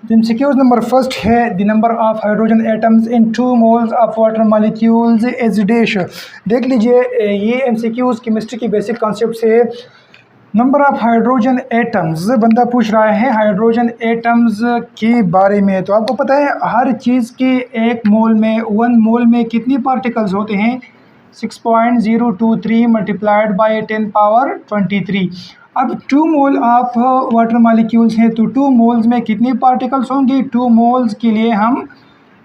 तो MCQs number first है the number of hydrogen atoms in 2 moles of water molecules is dash. देख लीजिए, ये एमसीक्यूज केमिस्ट्री की बेसिक कॉन्सेप्ट से नंबर ऑफ हाइड्रोजन एटम्स बंदा पूछ रहा है हाइड्रोजन एटम्स के बारे में। तो आपको पता है हर चीज़ के एक मोल में 1 मोल में कितनी पार्टिकल्स होते हैं, 6.023 मल्टीप्लाइड बाई 10 पावर 23। अब 2 मोल ऑफ वाटर मॉलिक्यूल्स हैं तो 2 मोल्स में कितने पार्टिकल्स होंगे। 2 मोल्स के लिए हम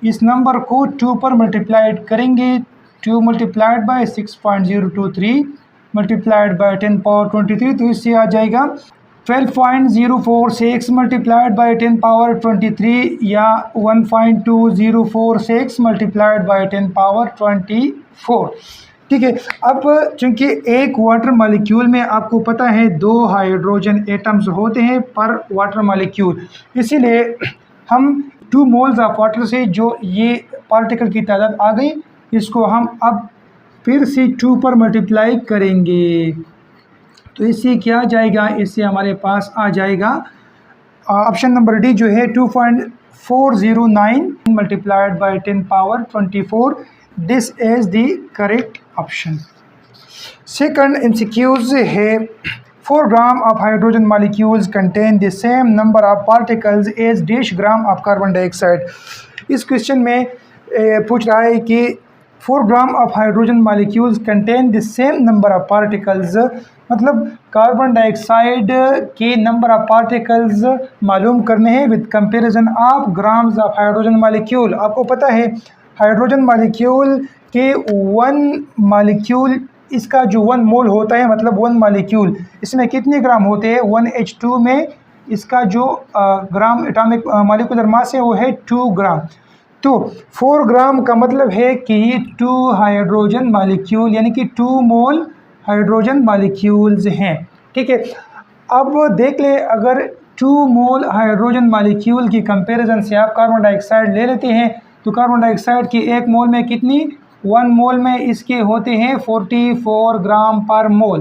इस नंबर को 2 पर मल्टीप्लाइड करेंगे। 2 multiplied by 6.023 multiplied by 10 power 23, तो इससे आ जाएगा 12.046 मल्टीप्लाइड बाई 10 पावर 23 या 1.2046 मल्टीप्लाइड बाई 10 पावर 24। ठीक है। अब चूंकि एक वाटर मॉलिक्यूल में आपको पता है 2 हाइड्रोजन एटम्स होते हैं पर वाटर मॉलिक्यूल, इसीलिए हम 2 मोल्स ऑफ वाटर से जो ये पार्टिकल की तादाद आ गई इसको हम अब फिर से 2 पर मल्टीप्लाई करेंगे। तो इससे क्या जाएगा, इससे हमारे पास आ जाएगा ऑप्शन नंबर डी जो है 2.409 multiplied by 10 power 24। This is the correct option. Second MCQs है 4 gram of hydrogen molecules contain the same number of particles as dash gram of carbon dioxide. इस क्वेश्चन में पूछ रहा है कि 4 gram of hydrogen molecules contain the same number of particles, मतलब carbon dioxide के number of particles मालूम करने हैं with comparison of grams of hydrogen molecule. आपको पता है हाइड्रोजन मॉलिक्यूल के 1 मॉलिक्यूल, इसका जो 1 मोल होता है मतलब 1 मॉलिक्यूल, इसमें कितने ग्राम होते हैं। 1H2 में इसका जो ग्राम एटॉमिक मॉलिक्यूलर मास है वो है 2 ग्राम। तो 4 ग्राम का मतलब है कि 2 हाइड्रोजन मॉलिक्यूल यानी कि 2 मोल हाइड्रोजन मॉलिक्यूल्स हैं। ठीक है। अब देख ले, अगर 2 मोल हाइड्रोजन मॉलिक्यूल की कंपैरिजन से आप कार्बन डाइऑक्साइड ले लेते हैं तो कार्बन डाइऑक्साइड की 1 मोल में कितनी, 1 मोल में इसके होते हैं 44 ग्राम पर मोल।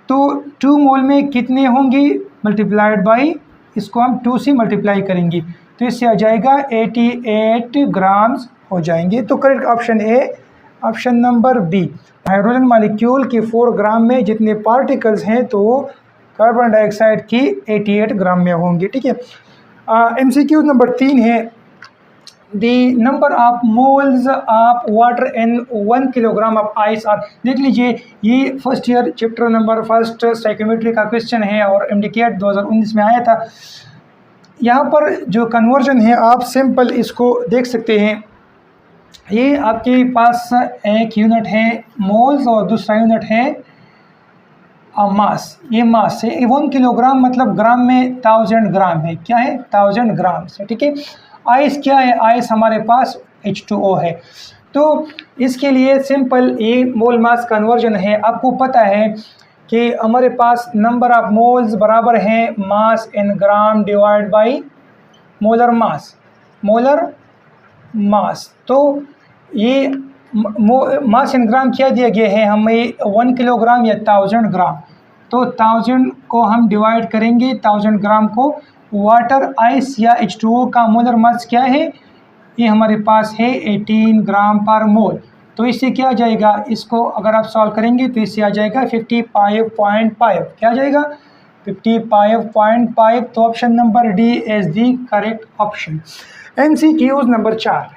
तो 2 मोल में कितने होंगे, मल्टीप्लाइड बाई, इसको हम 2 से मल्टीप्लाई करेंगे तो इससे आ जाएगा 88 ग्राम्स हो जाएंगे। तो correct option A, option number B. Hydrogen molecule के 4 ग्राम में जितने पार्टिकल्स हैं तो कार्बन डाइऑक्साइड की 88 ग्राम में होंगे। ठीक है। एमसीक्यू नंबर 3 है the number of moles of water in 1 kilogram of ice are. देख लीजिए, ये first year chapter number first stoichiometry का क्वेश्चन है और MDCAT 2019 में आया था। यहाँ पर जो कन्वर्जन है आप सिंपल इसको देख सकते हैं। ये आपके पास एक यूनिट है मोल्स और दूसरा यूनिट है मास। ये मास है, 1 किलोग्राम मतलब ग्राम में 1000 ग्राम है। क्या है, 1000 ग्राम से। ठीक है। आइस क्या है, आइस हमारे पास H2O है। तो इसके लिए सिंपल ये मोल मास कन्वर्जन है। आपको पता है कि हमारे पास नंबर ऑफ मोल्स बराबर है mass in gram divide by molar mass, molar mass. तो ये मास इन ग्राम क्या दिया गया है हमें, 1 किलोग्राम या 1000 ग्राम। तो 1000 को हम डिवाइड करेंगे 1000 ग्राम को। वाटर आइस या H2O का मोलर मास क्या है, ये हमारे पास है 18 ग्राम पर मोल। तो इससे क्या आ जाएगा, इसको अगर आप सॉल्व करेंगे तो इससे आ जाएगा 55.5। क्या आ जाएगा, 55.5। तो option number D is the correct option. MCQs number 4,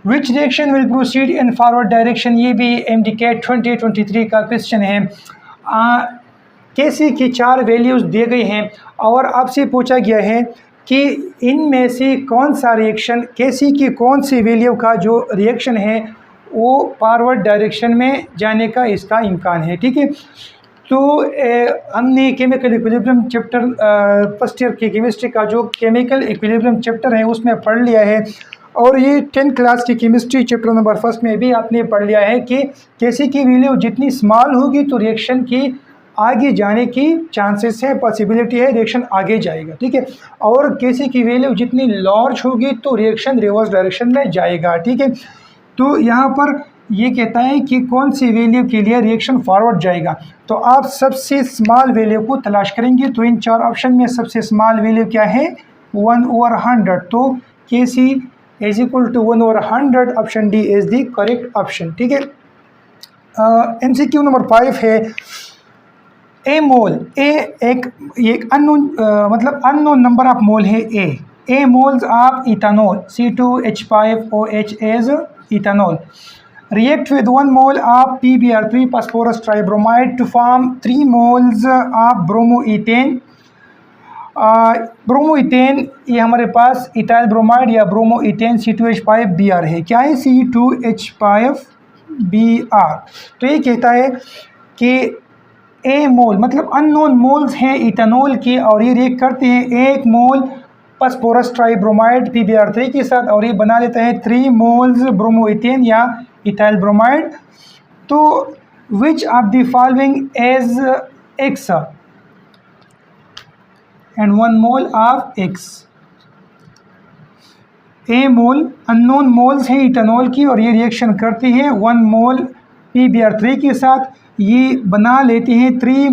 which reaction will proceed in forward direction. ये भी MDCAT 2023 का क्वेश्चन है। केसी की 4 वैल्यूज़ दिए गए हैं और आपसे पूछा गया है कि इनमें से कौन सा रिएक्शन, केसी की कौन सी वैल्यू का जो रिएक्शन है वो फॉरवर्ड डायरेक्शन में जाने का इसका इम्कान है। ठीक है। तो हमने chemical equilibrium chapter first year की केमिस्ट्री का जो केमिकल इक्विलिब्रियम चैप्टर है उसमें पढ़ लिया है और ये 10th क्लास की केमिस्ट्री चैप्टर नंबर 1 में भी आपने पढ़ लिया है कि केसी की वैल्यू जितनी स्मॉल होगी तो रिएक्शन की आगे जाने की चांसेस है, पॉसिबिलिटी है, रिएक्शन आगे जाएगा। ठीक है। और केसी की वैल्यू जितनी लार्ज होगी तो रिएक्शन रिवर्स डायरेक्शन में जाएगा। ठीक है। तो यहाँ पर ये कहता है कि कौन सी वैल्यू के लिए रिएक्शन फॉरवर्ड जाएगा। तो आप सबसे स्मॉल वैल्यू को तलाश करेंगे। तो इन 4 ऑप्शन में सबसे स्मॉल वैल्यू क्या है, 1/100, तो Kc is equal to 1/100। Option D is the correct option. ठीक है। MCQ नंबर 5 है ए मोल। एक अननोन मतलब अननोन नंबर ऑफ मोल है a moles of ethanol C2H5OH as ethanol react with 1 mole of PBr3 phosphorus tribromide to form 3 moles of bromoethane। Bromoethane ये हमारे पास ethyl bromide या bromoethane C2H5Br है। क्या है? C2H5Br। तो ये कहता है कि ए मोल मतलब अननोन मोल्स हैं इथानॉल के और ये रिएक्ट करते हैं 1 मोल फास्फोरस ट्राइब्रोमाइड PBr3 के साथ और ये बना देता है 3 मोल्स ब्रोमोइथेन या इथाइल ब्रोमाइड। तो which of the following as X and 1 mole of X। A mole unknown moles हैं इथानॉल की और ये रिएक्शन करती है 1 मोल PBr3 के साथ, ये बना लेते हैं 3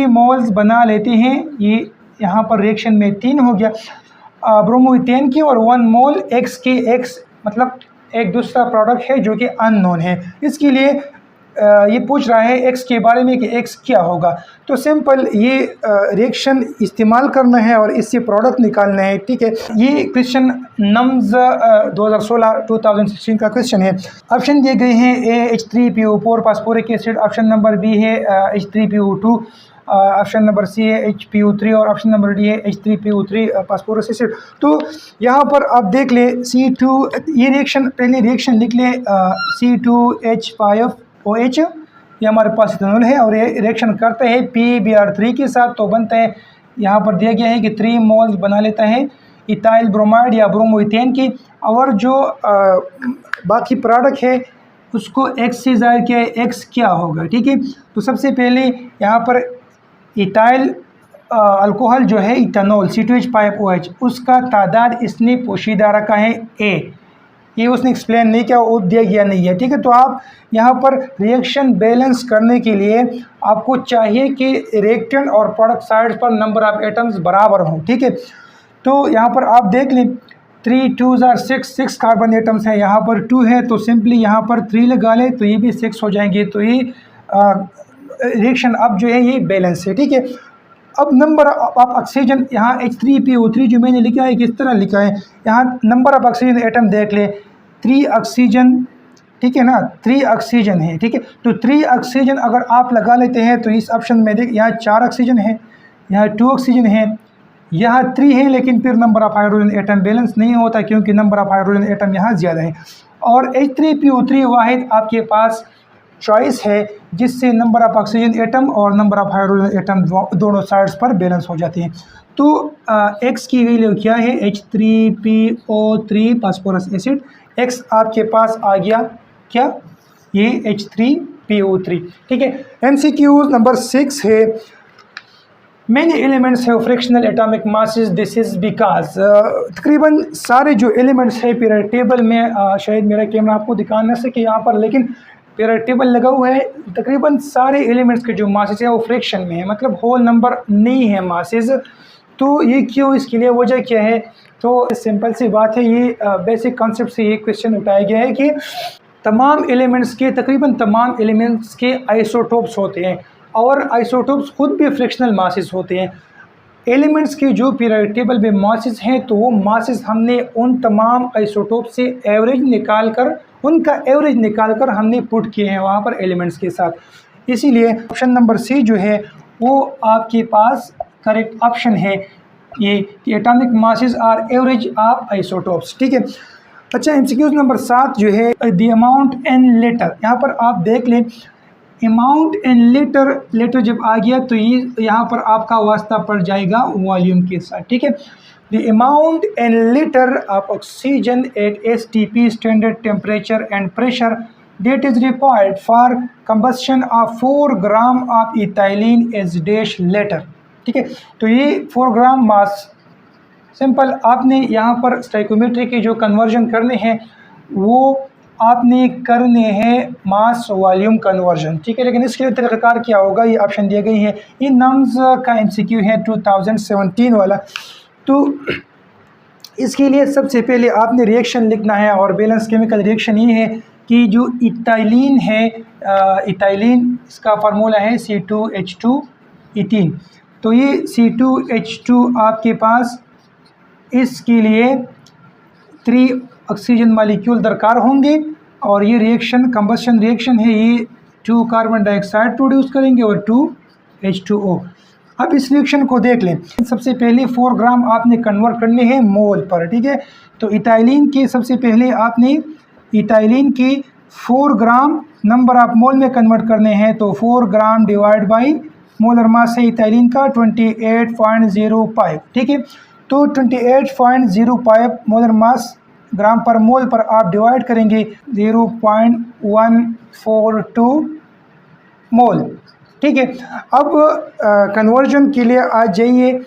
मोल्स बना लेते हैं। ये यहाँ पर रिएक्शन में 3 हो गया ब्रोमोइथेन की और 1 मोल X के X मतलब एक दूसरा प्रोडक्ट है जो कि अननोन है। इसके लिए ये पूछ रहा है X के बारे में कि X क्या होगा। तो सिंपल ये रिएक्शन इस्तेमाल करना है और इससे प्रोडक्ट निकालना है। ठीक है। ये क्वेश्चन नम्स 2016 का क्वेश्चन है। ऑप्शन दिए गए हैं A H3PO4 phosphoric acid, option number B है H3PO2, ऑप्शन नंबर सी है HPO3 और ऑप्शन नंबर डी है H3PO3 फास्फोरस एसिड। तो यहाँ पर आप देख ले C2 ये रिएक्शन पहले रिएक्शन लिख ले C2H5OH ये हमारे पास इथेनॉल है और ये रिएक्शन करता है PBr3 के साथ। तो बनता है यहाँ पर दिया गया है कि 3 मोल्स बना लेता है इथाइल ब्रोमाइड या ब्रोमोइथेन की और जो बाकी प्रोडक्ट है उसको X से ज़ाहिर किया है। X क्या होगा? ठीक है। तो सबसे पहले यहाँ पर इथाइल अल्कोहल जो है इथानॉल C2H5OH उसका तादाद इसने पोशीदा रखा है A। ये उसने एक्सप्लेन नहीं किया, वो दिया गया नहीं है। ठीक है। तो आप यहाँ पर रिएक्शन बैलेंस करने के लिए आपको चाहिए कि रिएक्टेंट और प्रोडक्ट साइड्स पर नंबर ऑफ एटम्स बराबर हों। ठीक है। तो यहाँ पर आप देख लें 3 2s are 6 कार्बन एटम्स हैं, यहाँ पर 2 है तो सिंपली यहाँ पर 3 लगा लें तो ये भी 6 हो जाएंगे। तो ये रिएक्शन अब जो है ये बैलेंस है। ठीक है। अब नंबर ऑफ ऑक्सीजन यहाँ H3PO3 जो मैंने लिखा है किस तरह लिखा है, यहाँ नंबर ऑफ ऑक्सीजन एटम देख ले 3 ऑक्सीजन। ठीक है ना, 3 ऑक्सीजन है। ठीक है। तो 3 ऑक्सीजन अगर आप लगा लेते हैं तो इस ऑप्शन में देख यहाँ 4 ऑक्सीजन है, यहाँ 2 ऑक्सीजन है, यहाँ 3 है, लेकिन फिर number of hydrogen atom balance नहीं होता क्योंकि नंबर ऑफ हाइड्रोजन एटम यहाँ ज़्यादा है। और H3PO3 वाहिद आपके पास चॉइस है जिससे नंबर ऑफ ऑक्सीजन एटम और नंबर ऑफ हाइड्रोजन एटम दोनों साइड्स पर बैलेंस हो जाते हैं। तो X की वैल्यू क्या है? H3PO3 phosphorus acid. X आपके पास आ गया क्या? ये H3PO3। ठीक है। MCQ नंबर 6 है Many elements have fractional atomic masses, this is because तकरीबन सारे जो एलिमेंट्स है पीरियड टेबल में शायद मेरा कैमरा आपको दिखा ना सके यहाँ पर, लेकिन पीरियड टेबल लगा हुआ है। तकरीबन सारे एलिमेंट्स के जो मासेस है वो फ्रैक्शन में है, मतलब होल नंबर नहीं है मासेस। तो ये क्यों, इसके लिए वजह क्या है? तो सिंपल सी बात है, ये बेसिक कॉन्सेप्ट से ये क्वेश्चन उठाया गया है कि तमाम एलिमेंट्स के तकरीबन तमाम एलिमेंट्स के आइसोटोप्स होते हैं और आइसोटोप्स खुद भी फ्रैक्शनल मासेस होते हैं। एलिमेंट्स के जो पीरियड टेबल में मासेस हैं तो वो मासेस हमने उन तमाम आइसोटोप से एवरेज निकाल कर उनका एवरेज निकाल कर हमने पुट किए हैं वहाँ पर एलिमेंट्स के साथ। इसीलिए ऑप्शन नंबर सी जो है वो आपके पास करेक्ट ऑप्शन है, ये कि atomic masses are average of isotopes. ठीक है। अच्छा, MCQ नंबर 7 जो है द अमाउंट इन लीटर। यहाँ पर आप देख लें अमाउंट इन लीटर जब आ गया तो ये यहाँ पर आपका वास्ता पड़ जाएगा वॉल्यूम के साथ। ठीक है। The amount in litre of oxygen at STP standard temperature and pressure that is required for combustion of 4 gram of ethylene is dash liter। ठीक है। तो ये 4 ग्राम मास सिंपल आपने यहाँ पर स्टोइकोमेट्री के जो कन्वर्जन करने हैं वो आपने करने हैं मास वॉल्यूम कन्वर्जन। ठीक है। लेकिन इसके लिए तरीक़ाकार क्या होगा, ये ऑप्शन दिए गए हैं। ये नम्स का MCQ है 2017 वाला। तो इसके लिए सबसे पहले आपने रिएक्शन लिखना है, और बैलेंस केमिकल रिएक्शन ये है कि जो इथाइलिन है, इथाइलिन इसका फार्मूला है C2H2 18। तो ये C2H2 आपके पास इसके लिए 3 ऑक्सीजन मॉलिक्यूल दरकार होंगे, और ये रिएक्शन कंबशन रिएक्शन है, ये 2 कार्बन डाइऑक्साइड प्रोड्यूस करेंगे और 2 H2O। अब इस रिएक्शन को देख लें। सबसे पहले 4 ग्राम आपने कन्वर्ट करने हैं मोल पर, ठीक है। तो इथाइलिन के सबसे पहले आपने इथाइलिन के 4 ग्राम नंबर ऑफ मोल में कन्वर्ट करने हैं। तो 4 ग्राम डिवाइड बाई मोलर मास है इथाइलिन का 28.05, ठीक है। तो 28.05 मोलर मास ग्राम पर मोल पर आप डिवाइड करेंगे 0.142 मोल, ठीक है। अब कन्वर्जन के लिए आ जाइए,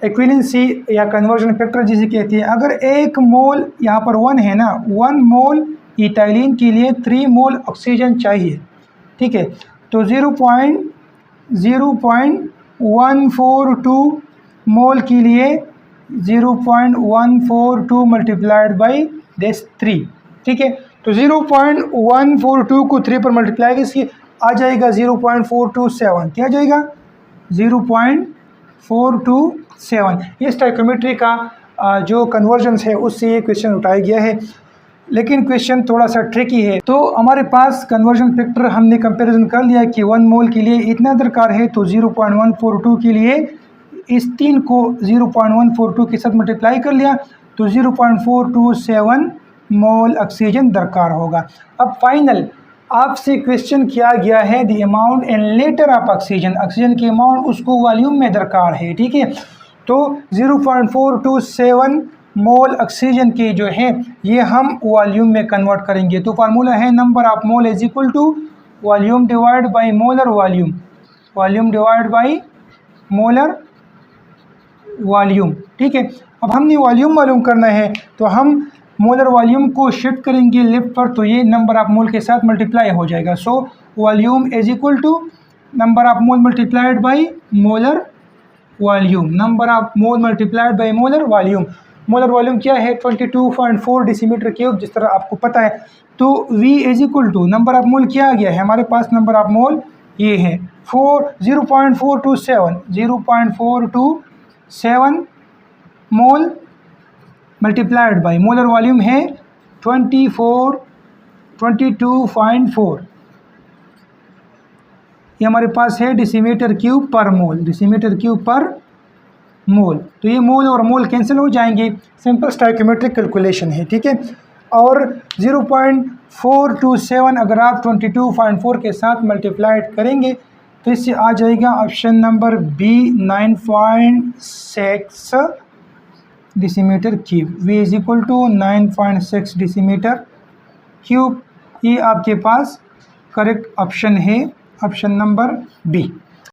एक्विवेलेंसी या कन्वर्जन फैक्टर जिसे कहते हैं। अगर 1 मोल यहाँ पर 1 है ना, 1 मोल इथाइलिन के लिए 3 मोल ऑक्सीजन चाहिए, ठीक है। तो 0.142 मोल के लिए 0.142 मल्टीप्लाइड बाई दिस 3, ठीक है। तो 0.142 को 3 पर मल्टीप्लाई इसकी आ जाएगा 0.427, क्या आ जाएगा 0.427। ये स्टोइकियोमेट्री का जो कन्वर्जन है उससे ये क्वेश्चन उठाया गया है, लेकिन क्वेश्चन थोड़ा सा ट्रिकी है। तो हमारे पास कन्वर्जन फैक्टर हमने कंपैरिजन कर लिया कि 1 मोल के लिए इतना दरकार है, तो 0.142 के लिए इस 3 को 0.142 के साथ मल्टीप्लाई कर लिया, तो 0.427 मोल ऑक्सीजन दरकार होगा। अब फाइनल आपसे क्वेश्चन किया गया है the amount in litre of oxygen, oxygen की अमाउंट उसको वॉल्यूम में दरकार है, ठीक है। तो 0.427 मोल ऑक्सीजन के जो है ये हम वॉल्यूम में कन्वर्ट करेंगे। तो फार्मूला है number of mole is equal to volume divide by molar volume, volume divide by molar volume, ठीक है। अब हमने वॉल्यूम मालूम करना है, तो हम मोलर वॉल्यूम को शिफ्ट करेंगे लेफ्ट पर, तो ये नंबर ऑफ मोल के साथ मल्टीप्लाई हो जाएगा। So volume is equal to number of mole multiplied by molar volume, number of mole multiplied by molar volume. Molar volume क्या है 22.4 डेसीमीटर क्यूब, जिस तरह आपको पता है। तो V is equal to number of mole क्या आ गया है हमारे पास, नंबर ऑफ मोल ये है 0.427 मोल मल्टीप्लाइड बाई मोलर वॉल्यूम है 22.4, ये हमारे पास है डेसीमीटर क्यूब पर मोल, डेसीमीटर क्यूब पर मोल। तो ये मोल और मोल कैंसिल हो जाएंगे, सिंपल स्टोइकियोमेट्रिक कैलकुलेशन है, ठीक है। और 0.427 अगर आप 22.4 के साथ मल्टीप्लाइड करेंगे तो इससे आ जाएगा option number B 9.6 decimetre cube. V is equal to 9.6 decimetre cube. ये आपके पास करेक्ट ऑप्शन है, ऑप्शन नंबर बी।